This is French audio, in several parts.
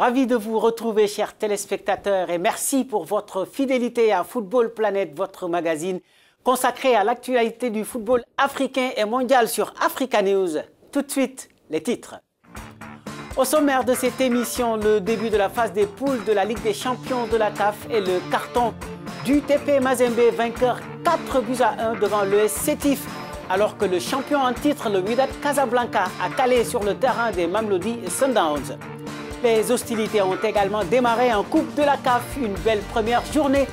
Ravi de vous retrouver, chers téléspectateurs, et merci pour votre fidélité à Football Planet, votre magazine consacré à l'actualité du football africain et mondial sur Africa News. Tout de suite, les titres. Au sommaire de cette émission, le début de la phase des poules de la Ligue des champions de la CAF et le carton du TP Mazembe, vainqueur 4-1 devant l'ES Sétif, alors que le champion en titre, le Wydad Casablanca, a calé sur le terrain des Mamelodi Sundowns. Les hostilités ont également démarré en Coupe de la CAF, une belle première journée,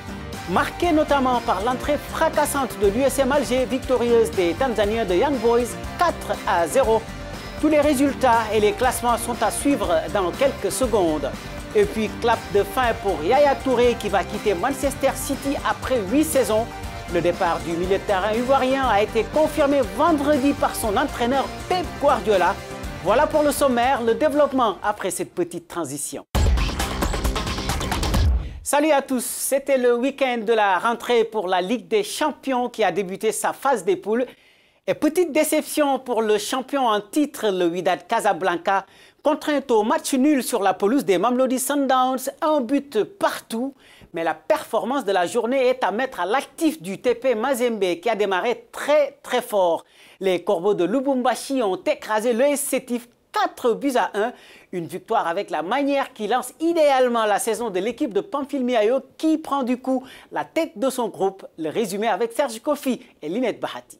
marquée notamment par l'entrée fracassante de l'USM Alger, victorieuse des Tanzaniens de Young Boys 4-0. Tous les résultats et les classements sont à suivre dans quelques secondes. Et puis, clap de fin pour Yaya Touré qui va quitter Manchester City après 8 saisons. Le départ du milieu de terrain ivoirien a été confirmé vendredi par son entraîneur Pep Guardiola. Voilà pour le sommaire, le développement après cette petite transition. Salut à tous, c'était le week-end de la rentrée pour la Ligue des champions qui a débuté sa phase des poules. Et petite déception pour le champion en titre, le Wydad Casablanca, contraint au match nul sur la pelouse des Mamelodi Sundowns, un but partout. Mais la performance de la journée est à mettre à l'actif du TP Mazembe qui a démarré très fort. Les Corbeaux de Lubumbashi ont écrasé l'ES Sétif 4-1. Une victoire avec la manière qui lance idéalement la saison de l'équipe de Pamphile-Miayo qui prend du coup la tête de son groupe. Le résumé avec Serge Kofi et Linette Bahati.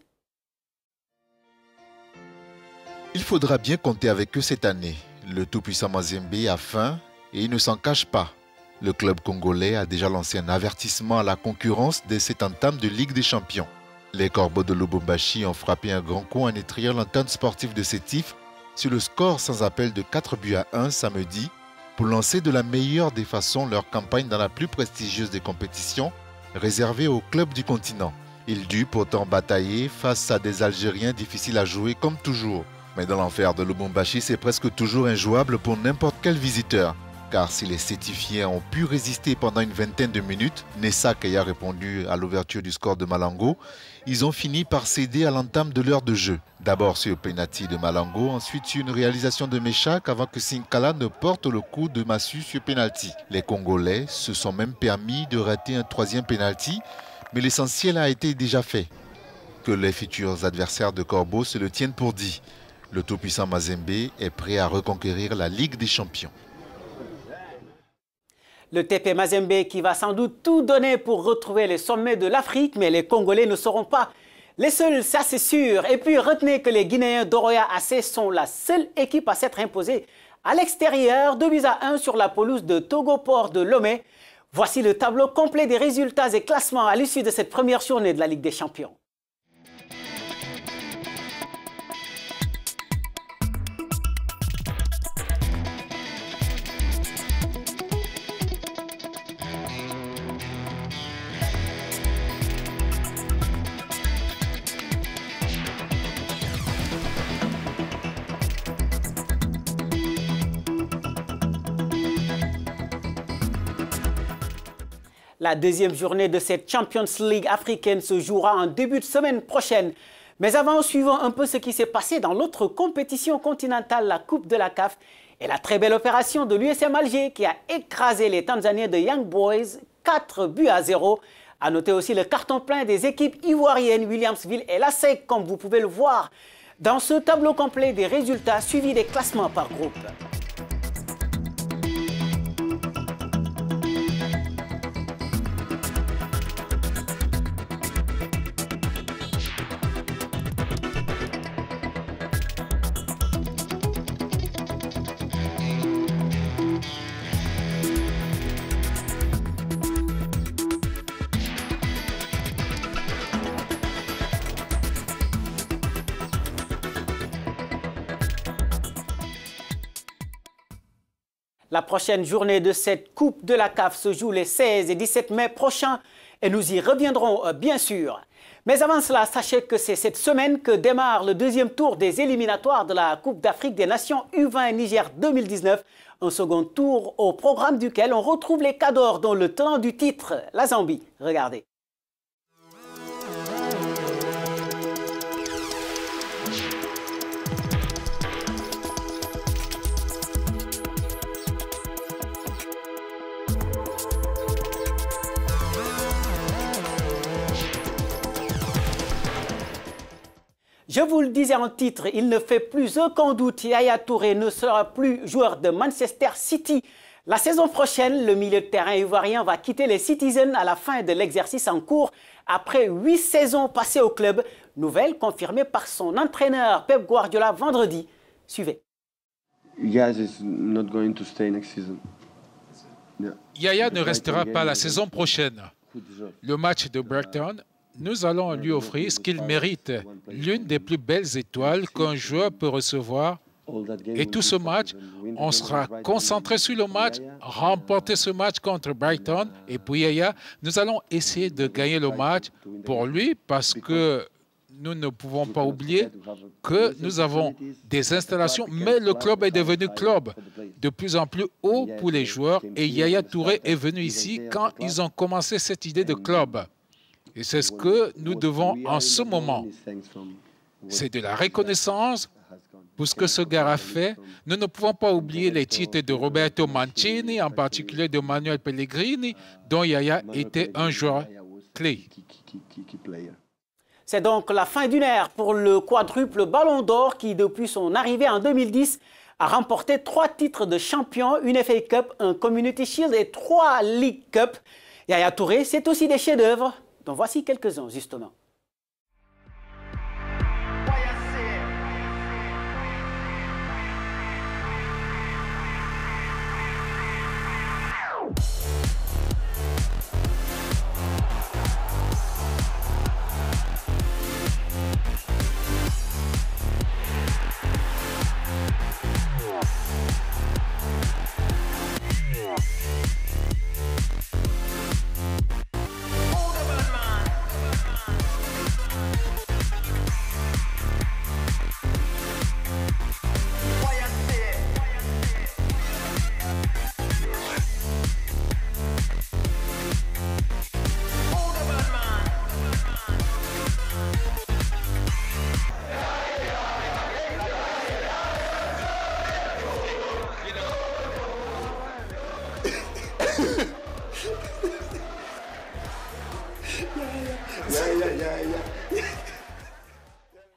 Il faudra bien compter avec eux cette année. Le tout-puissant Mazembe a faim et il ne s'en cache pas. Le club congolais a déjà lancé un avertissement à la concurrence dès cette entame de Ligue des champions. Les Corbeaux de Lubumbashi ont frappé un grand coup en étriant l'entente sportive de Sétif sur le score sans appel de 4-1 samedi pour lancer de la meilleure des façons leur campagne dans la plus prestigieuse des compétitions réservée aux clubs du continent. Ils durent pourtant batailler face à des Algériens difficiles à jouer comme toujours. Mais dans l'enfer de Lubumbashi, c'est presque toujours injouable pour n'importe quel visiteur. Car si les Sétifiens ont pu résister pendant une vingtaine de minutes, Nessak ayant répondu à l'ouverture du score de Malango, ils ont fini par céder à l'entame de l'heure de jeu. D'abord sur le penalty de Malango, ensuite sur une réalisation de Meshak avant que Sinkala ne porte le coup de massue sur penalty. Les Congolais se sont même permis de rater un troisième penalty, mais l'essentiel a été déjà fait. Que les futurs adversaires de Corbeau se le tiennent pour dit. Le tout-puissant Mazembe est prêt à reconquérir la Ligue des champions. Le TP Mazembe qui va sans doute tout donner pour retrouver les sommets de l'Afrique, mais les Congolais ne seront pas les seuls, ça c'est sûr. Et puis retenez que les Guinéens d'Oroya AC sont la seule équipe à s'être imposée à l'extérieur, 2-1 sur la pelouse de Togo Port de Lomé. Voici le tableau complet des résultats et classements à l'issue de cette première journée de la Ligue des champions. La deuxième journée de cette Champions League africaine se jouera en début de semaine prochaine. Mais avant, suivons un peu ce qui s'est passé dans l'autre compétition continentale, la Coupe de la CAF, et la très belle opération de l'USM Alger qui a écrasé les Tanzaniens de Young Boys 4-0. A noter aussi le carton plein des équipes ivoiriennes Williamsville et l'ASEC, comme vous pouvez le voir dans ce tableau complet des résultats suivis des classements par groupe. La prochaine journée de cette Coupe de la CAF se joue les 16 et 17 mai prochains et nous y reviendrons bien sûr. Mais avant cela, sachez que c'est cette semaine que démarre le deuxième tour des éliminatoires de la Coupe d'Afrique des Nations U20 Niger 2019. Un second tour au programme duquel on retrouve les Cadors dont le tenant du titre, la Zambie. Regardez. Je vous le disais en titre, il ne fait plus aucun doute, Yaya Touré ne sera plus joueur de Manchester City. La saison prochaine, le milieu de terrain ivoirien va quitter les Citizens à la fin de l'exercice en cours après 8 saisons passées au club. Nouvelle confirmée par son entraîneur Pep Guardiola vendredi. Suivez. Yaya is not going to stay next season. Yaya ne restera pas la saison prochaine. Le match de Brighton, nous allons lui offrir ce qu'il mérite, l'une des plus belles étoiles qu'un joueur peut recevoir. Et tout ce match, on sera concentré sur le match, remporter ce match contre Brighton. Et pour Yaya, nous allons essayer de gagner le match pour lui parce que nous ne pouvons pas oublier que nous avons des installations, mais le club est devenu club de plus en plus haut pour les joueurs. Et Yaya Touré est venu ici quand ils ont commencé cette idée de club. Et c'est ce que nous devons en ce moment. C'est de la reconnaissance pour ce que ce gars a fait. Nous ne pouvons pas oublier les titres de Roberto Mancini, en particulier de Manuel Pellegrini, dont Yaya était un joueur clé. C'est donc la fin d'une ère pour le quadruple Ballon d'Or qui, depuis son arrivée en 2010, a remporté 3 titres de champion, une FA Cup, un Community Shield et 3 League Cup. Yaya Touré, c'est aussi des chefs-d'œuvre, dont voici quelques-uns justement.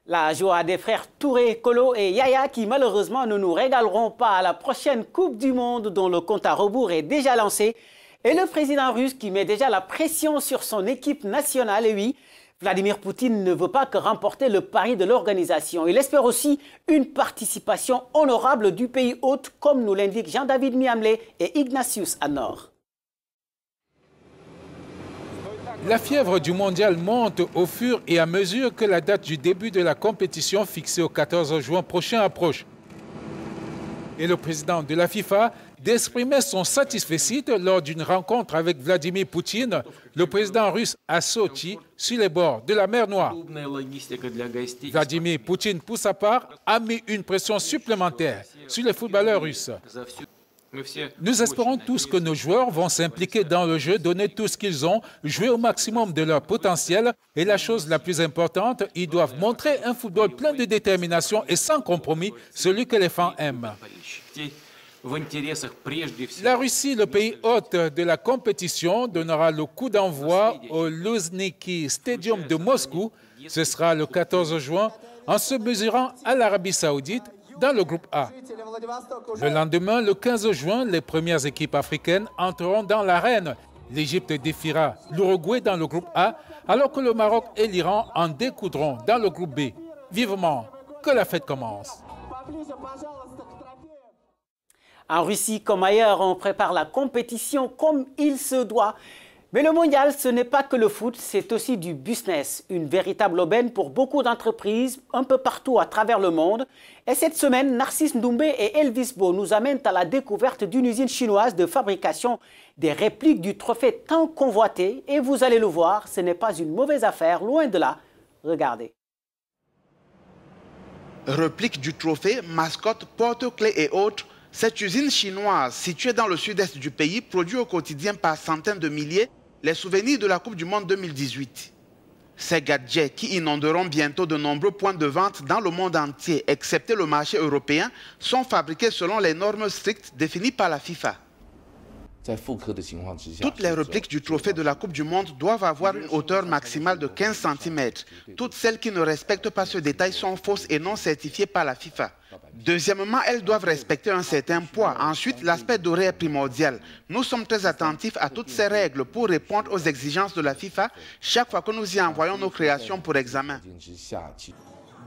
La joie des frères Touré, Kolo et Yaya qui malheureusement ne nous régaleront pas à la prochaine Coupe du Monde dont le compte à rebours est déjà lancé. Et le président russe qui met déjà la pression sur son équipe nationale. Et oui, Vladimir Poutine ne veut pas que remporter le pari de l'organisation. Il espère aussi une participation honorable du pays hôte comme nous l'indiquent Jean-David Miamlé et Ignatius Anor. La fièvre du mondial monte au fur et à mesure que la date du début de la compétition fixée au 14 juin prochain approche. Et le président de la FIFA d'exprimer son satisfecit lors d'une rencontre avec Vladimir Poutine, le président russe à Sochi, sur les bords de la mer Noire. Vladimir Poutine, pour sa part, a mis une pression supplémentaire sur les footballeurs russes. Nous espérons tous que nos joueurs vont s'impliquer dans le jeu, donner tout ce qu'ils ont, jouer au maximum de leur potentiel. Et la chose la plus importante, ils doivent montrer un football plein de détermination et sans compromis, celui que les fans aiment. La Russie, le pays hôte de la compétition, donnera le coup d'envoi au Luzhniki Stadium de Moscou. Ce sera le 14 juin, en se mesurant à l'Arabie Saoudite dans le groupe A. Le lendemain, le 15 juin, les premières équipes africaines entreront dans l'arène. L'Égypte défiera l'Uruguay dans le groupe A, alors que le Maroc et l'Iran en découdront dans le groupe B. Vivement que la fête commence. En Russie comme ailleurs, on prépare la compétition comme il se doit. Mais le mondial, ce n'est pas que le foot, c'est aussi du business. Une véritable aubaine pour beaucoup d'entreprises un peu partout à travers le monde. Et cette semaine, Narcisse Ndoumbé et Elvis Bo nous amènent à la découverte d'une usine chinoise de fabrication des répliques du trophée tant convoité. Et vous allez le voir, ce n'est pas une mauvaise affaire, loin de là. Regardez. Réplique du trophée, mascotte, porte-clés et autres. Cette usine chinoise, située dans le sud-est du pays, produit au quotidien par centaines de milliers les souvenirs de la Coupe du Monde 2018. Ces gadgets qui inonderont bientôt de nombreux points de vente dans le monde entier, excepté le marché européen, sont fabriqués selon les normes strictes définies par la FIFA. Toutes les répliques du trophée de la Coupe du Monde doivent avoir une hauteur maximale de 15 cm. Toutes celles qui ne respectent pas ce détail sont fausses et non certifiées par la FIFA. Deuxièmement, elles doivent respecter un certain poids. Ensuite, l'aspect doré est primordial. Nous sommes très attentifs à toutes ces règles pour répondre aux exigences de la FIFA chaque fois que nous y envoyons nos créations pour examen.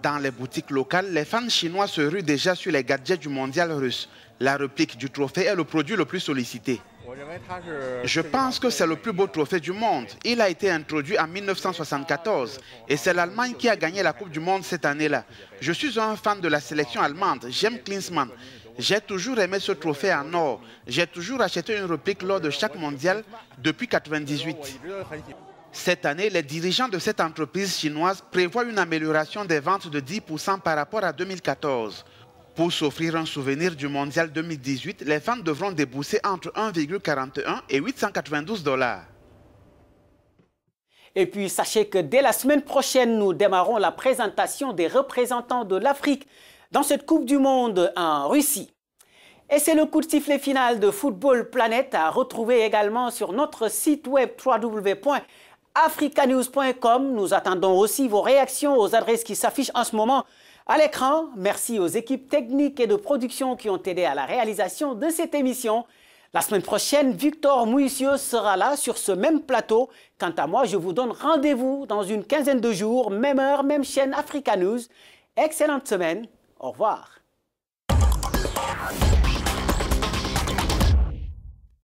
Dans les boutiques locales, les fans chinois se ruent déjà sur les gadgets du mondial russe. La réplique du trophée est le produit le plus sollicité. Je pense que c'est le plus beau trophée du monde. Il a été introduit en 1974 et c'est l'Allemagne qui a gagné la Coupe du Monde cette année-là. Je suis un fan de la sélection allemande, j'aime Klinsmann. J'ai toujours aimé ce trophée en or. J'ai toujours acheté une réplique lors de chaque mondial depuis 1998. Cette année, les dirigeants de cette entreprise chinoise prévoient une amélioration des ventes de 10% par rapport à 2014. Pour s'offrir un souvenir du mondial 2018, les fans devront débourser entre 1,41 et 892 $. Et puis, sachez que dès la semaine prochaine, nous démarrons la présentation des représentants de l'Afrique dans cette Coupe du Monde en Russie. Et c'est le coup de sifflet final de Football Planet à retrouver également sur notre site web www.africanews.com. Nous attendons aussi vos réactions aux adresses qui s'affichent en ce moment à l'écran. Merci aux équipes techniques et de production qui ont aidé à la réalisation de cette émission. La semaine prochaine, Victor Mouissieux sera là sur ce même plateau. Quant à moi, je vous donne rendez-vous dans une quinzaine de jours, même heure, même chaîne Africa News. Excellente semaine. Au revoir.